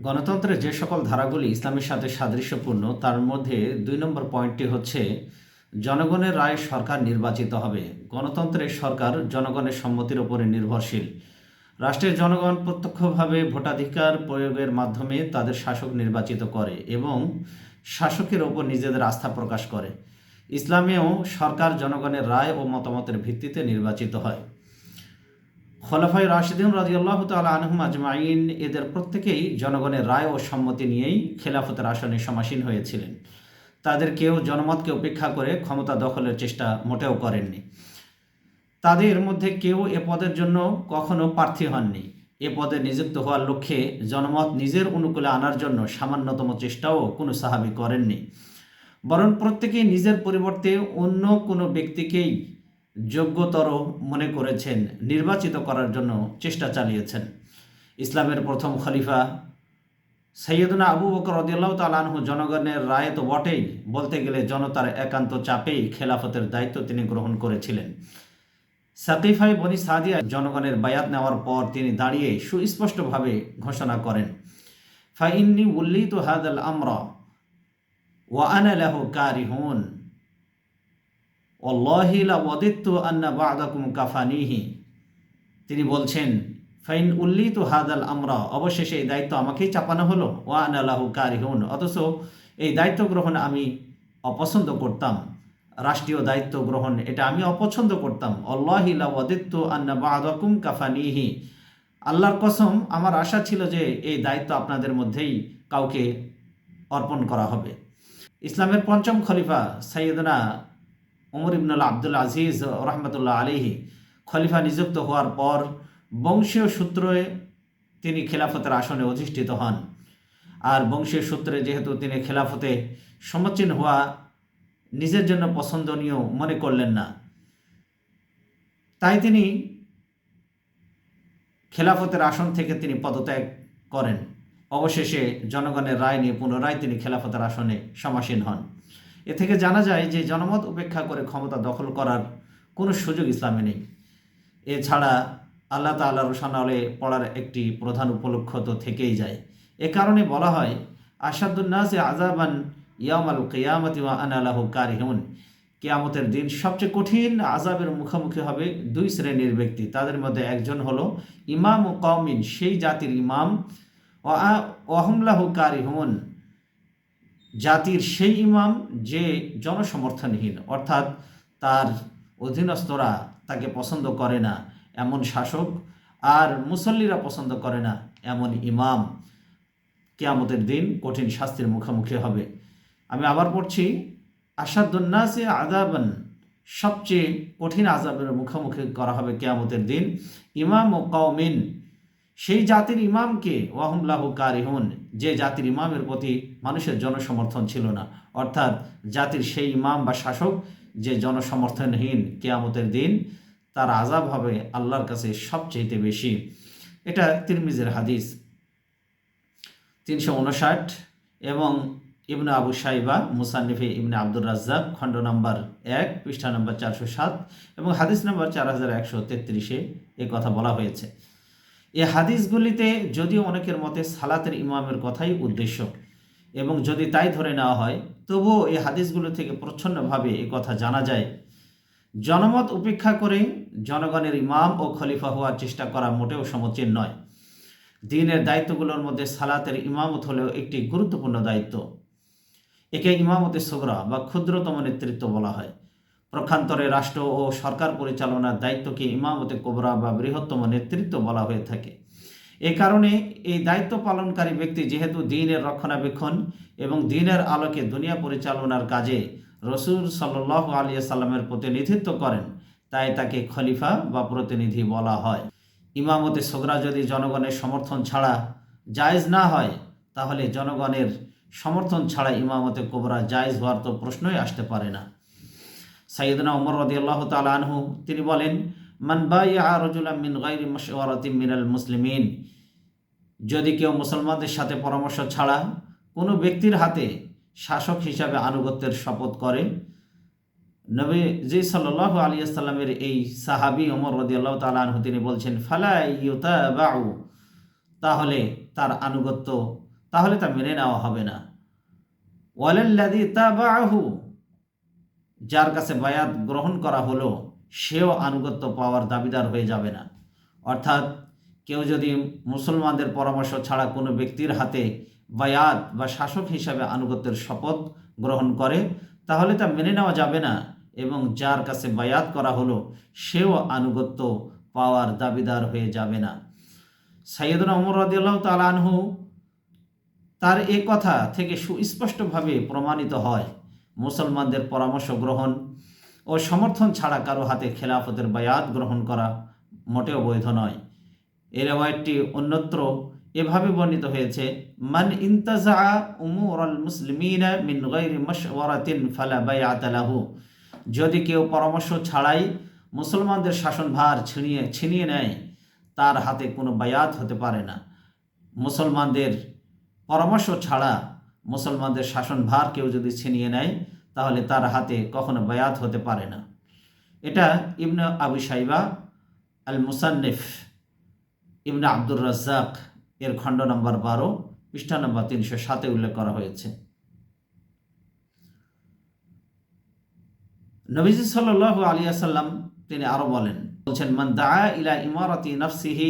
গণতন্ত্রের যে সকল ধারাগুলি ইসলামের সাথে সাদৃশ্যপূর্ণ তার মধ্যে ২ নম্বর পয়েন্টটি হচ্ছে জনগণের রায়ে সরকার নির্বাচিত হবে। গণতন্ত্রের সরকার জনগণের সম্মতির উপরে নির্ভরশীল। রাষ্ট্রের জনগণ প্রত্যক্ষভাবে ভোটাধিকার প্রয়োগের মাধ্যমে তাদের শাসক নির্বাচিত করে এবং শাসকের ওপর নিজেদের আস্থা প্রকাশ করে। ইসলামেও সরকার জনগণের রায় ও মতামতের ভিত্তিতে নির্বাচিত হয়। খোলাফায়ে রাশিদুন রাদিয়াল্লাহু তাআলা আনহুম আজমাইন এদের প্রত্যেকেই জনগণের রায় ও সম্মতি নিয়েই খেলাফতের আসনে সমাসীন হয়েছিলেন। তাদের কেউ জনমতকে উপেক্ষা করে ক্ষমতা দখলের চেষ্টা মোটেও করেননি। তাদের মধ্যে কেউ এ পদের জন্য কখনো প্রার্থী হননি। এ পদে নিযুক্ত হওয়ার লক্ষ্যে জনমত নিজের অনুকূলে আনার জন্য সামান্যতম চেষ্টাও কোনো সাহাবী করেননি, বরং প্রত্যেকেই নিজের পরিবর্তে অন্য কোনো ব্যক্তিকেই যোগ্যতর মনে করেছেন, নির্বাচিত করার জন্য চেষ্টা চালিয়েছেন। ইসলামের প্রথম খলিফা সৈয়দনা আবু বকর রাদিয়াল্লাহু তাআলা আনহু জনগণের রায় তো বটেই, বলতে গেলে জনতার একান্ত চাপেই খেলাফতের দায়িত্ব তিনি গ্রহণ করেছিলেন। সাকিফায়ে বনি সাদিয়া জনগণের বায়াত নেওয়ার পর তিনি দাঁড়িয়ে সুস্পষ্টভাবে ঘোষণা করেন, ফাইন্নি উল্লিতু হাদাল আমরা ওয়া আনা লাহু কারিহুন ওয়াল্লাহি লা ওয়াদিতু আন্না বা'দাকুম কাফানিহি। তিনি বলছেন, ফাইন উল্লিতু হাদাল আমরা, অবশেষে এই দায়িত্ব আমাকেই চাপানো হলো, ওয়া আনা লাহু কারিহুন, অথচ এই দায়িত্ব গ্রহণ আমি অপছন্দ করতাম। রাষ্ট্রীয় দায়িত্ব গ্রহণ এটা আমি অপছন্দ করতাম। আল্লাহি লা ওয়াদিতু আন্না বা'দাকুম কাফানিহি, আল্লাহর কসম আমার আশা ছিল যে এই দায়িত্ব আপনাদের মধ্যেই কাউকে অর্পণ করা হবে। ইসলামের পঞ্চম খলিফা সৈয়দনা ওমর ইবনুল আব্দুল আজিজ রহমতুল্লাহ আলাইহি খলিফা নিযুক্ত হওয়ার পর বংশীয় সূত্রে তিনি খেলাফতের আসনে অধিষ্ঠিত হন। আর বংশীয় সূত্রে যেহেতু তিনি খেলাফতে সম্মুখীন হওয়া নিজের জন্য পছন্দনীয় মনে করলেন না, তাই তিনি খেলাফতের আসন থেকে তিনি পদত্যাগ করেন। অবশেষে জনগণের রায় নিয়ে পুনরায় তিনি খেলাফতের আসনে সমাসীন হন। এ থেকে জানা যায় যে জনমত উপেক্ষা করে ক্ষমতা দখল করার কোনো সুযোগ ইসলামে নেই। এছাড়া আল্লাহ তাআলার রোশানালে পড়ার একটি প্রধান উপলক্ষ তো থেকেই যায়। এ কারণে বলা হয়, আশাদুন নাসি আযাবান ইয়াউমাল কিয়ামাতি ওয়া আনা লাহু কারিহুন, কিয়ামতের দিন সবচেয়ে কঠিন আযাবের মুখোমুখি হবে দুই শ্রেণীর ব্যক্তি। তাদের মধ্যে একজন হলো ইমাম ও কওমিন, সেই জাতির ইমাম, ওয়া হুম লাহু কারিহুন, জাতির সেই ইমাম যে জনসমর্থনহীন, অর্থাৎ তার অধীনস্থরা তাকে পছন্দ করে না এমন শাসক, আর মুসল্লিরা পছন্দ করে না এমন ইমাম কিয়ামতের দিন কঠিন শাস্তির মুখোমুখি হবে। আমি আবার পড়ছি, আশাদুন নাসি আযাবান, সবচেয়ে কঠিন আযাবের মুখোমুখি করা হবে কিয়ামতের দিন ইমাম ও কওমিন, সেই জাতির ইমামকে, ওয়া হুম লাহু কারিহুন, যে জাতির ইমামের প্রতি মানুষের জনসমর্থন ছিল না, অর্থাৎ জাতির সেই ইমাম বা শাসক যে জনসমর্থনহীন, কিয়ামতের দিন তার আযাব হবে আল্লাহর কাছে সবচেয়ে বেশি। এটা তিরমিজির হাদিস 359 এবং ইবনে আবু শাইবা মুসান্নিফে ইবনে আব্দুর রাজ্জাক খণ্ড নম্বর 1 পৃষ্ঠা নম্বর 407 এবং হাদিস নম্বর 4133-এ এ কথা বলা হয়েছে। এই হাদিসগুলিতে যদিও অনেকের মতে সালাতের ইমামের কথাই উদ্দেশ্য, এবং যদি তাই ধরে নেওয়া হয়, তবুও এই হাদিসগুলো থেকে প্রচ্ছন্নভাবে এ কথা জানা যায়, জনমত উপেক্ষা করে জনগণের ইমাম ও খলিফা হওয়ার চেষ্টা করা মোটেও সমীচীন নয়। দ্বীনের দায়িত্বগুলোর মধ্যে সালাতের ইমামত হলেও একটি গুরুত্বপূর্ণ দায়িত্ব। একে ইমামতে সুগরা বা ক্ষুদ্রতম নেতৃত্ব বলা হয়। পক্ষান্তরে রাষ্ট্র ও সরকার পরিচালনার দায়িত্বকে ইমামতে কোবরা বা বৃহত্তম নেতৃত্ব বলা হয়ে থাকে। এ কারণে এই দায়িত্ব পালনকারী ব্যক্তি যেহেতু দ্বীনের রক্ষণাবেক্ষণ এবং দ্বীনের আলোকে দুনিয়া পরিচালনার কাজে রসুল সাল্লাল্লাহু আলাইহি সাল্লামের প্রতিনিধিত্ব করেন, তাই তাকে খলিফা বা প্রতিনিধি বলা হয়। ইমামতে সুগরা যদি জনগণের সমর্থন ছাড়া জায়েজ না হয়, তাহলে জনগণের সমর্থন ছাড়া ইমামতে কোবরা জায়েজ হওয়ার তো প্রশ্নই আসতে পারে না। সাইয়েদনা ওমর রাদিয়াল্লাহু তাআলা আনহু তিনি বলেন, মান বাইআ রাজুলান মিন গায়রি মাশওয়ারাতিন মিনাল মুসলিমিন, যদি কেউ মুসলমানদের সাথে পরামর্শ ছাড়া কোনো ব্যক্তির হাতে শাসক হিসাবে আনুগত্যের শপথ করে, নবীজি সাল্লাল্লাহু আলাইহি সাল্লামের এই সাহাবী ওমর রাদিয়াল্লাহু তাআলা আনহু তিনি বলছেন, ফালা ইউতাবাউ, তাহলে তার আনুগত্য তাহলে তা মেনে নেওয়া হবে না। ওয়ালাল্লাযী তাবাআহু, যার কাছে বায়াত গ্রহণ করা হলো সেও আনুগত্য পাওয়ার দাবিদার হয়ে যাবে না। অর্থাৎ কেউ যদি মুসলমানদের পরামর্শ ছাড়া কোনো ব্যক্তির হাতে বায়াত বা শাসক হিসাবে আনুগত্যের শপথ গ্রহণ করে তাহলে তা মেনে নেওয়া যাবে না, এবং যার কাছে বায়াত করা হলো সেও আনুগত্য পাওয়ার দাবিদার হয়ে যাবে না। সাইয়েদনা ওমর রাদিয়াল্লাহু তাআলা আনহু তার এ কথা থেকে সুস্পষ্টভাবে প্রমাণিত হয় মুসলমানদের পরামর্শ গ্রহণ ও সমর্থন ছাড়া কারো হাতে খেলাফতের বায়াত গ্রহণ করা মোটেও বৈধ নয়। এই রিওয়ায়াতটি অন্যত্র এভাবে বর্ণিত হয়েছে, মান ইনতাজা উমুরাল মুসলিমিনা মিন গায়রি মাশওয়ারাতিন ফালা বায়াতা লাহু, যদি কেউ পরামর্শ ছাড়াই মুসলমানদের শাসনভার ছিনিয়ে নেয় তার হাতে কোনো বায়াত হতে পারে না। মুসলমানদের পরামর্শ ছাড়া মুসলমানদের শাসনভার কেউ যদি ছিনিয়ে নেয় তাহলে তার হাতে কখনো বায়াত হতে পারে না। এটা ইবনে আবু শাইবা আল মুসান্নিফ ইবনে আব্দুর রাজ্জাক এর খণ্ড নম্বর 12 পৃষ্ঠা নম্বর 307 উল্লেখ করা হয়েছে। নবীজি সাল্লাল্লাহু আলাইহি ওয়াসাল্লাম তিনি আরো বলছেন, মান দাআ ইলা ইমারাতি নাফসিহি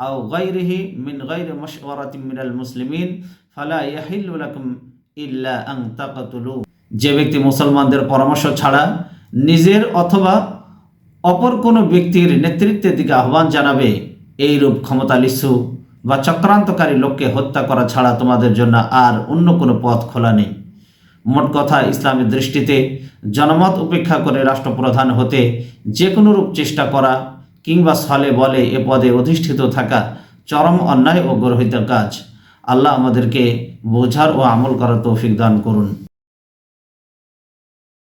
আও গায়রিহি মিন গায়রি মাশওয়ারাতিন মিনাল মুসলিমিন ফালা ইয়াহিল্লু লাকুম ইল্লা আন তাকতুলু, যে ব্যক্তি মুসলমানদের পরামর্শ ছাড়া নিজের অথবা অপর কোনো ব্যক্তির নেতৃত্বের দিকে আহ্বান জানাবে, এইরূপ ক্ষমতালিসু বা চক্রান্তকারী লোককে হত্যা করা ছাড়া তোমাদের জন্য আর অন্য কোনো পথ খোলা নেই। মোট কথা, ইসলামের দৃষ্টিতে জনমত উপেক্ষা করে রাষ্ট্রপ্রধান হতে যে কোনো রূপ চেষ্টা করা কিংবা ছলে বলে এ পদে অধিষ্ঠিত থাকা চরম অন্যায় ও গর্হিত কাজ। আল্লাহ আমাদেরকে বোঝার ও আমল করার তৌফিক দান করুন।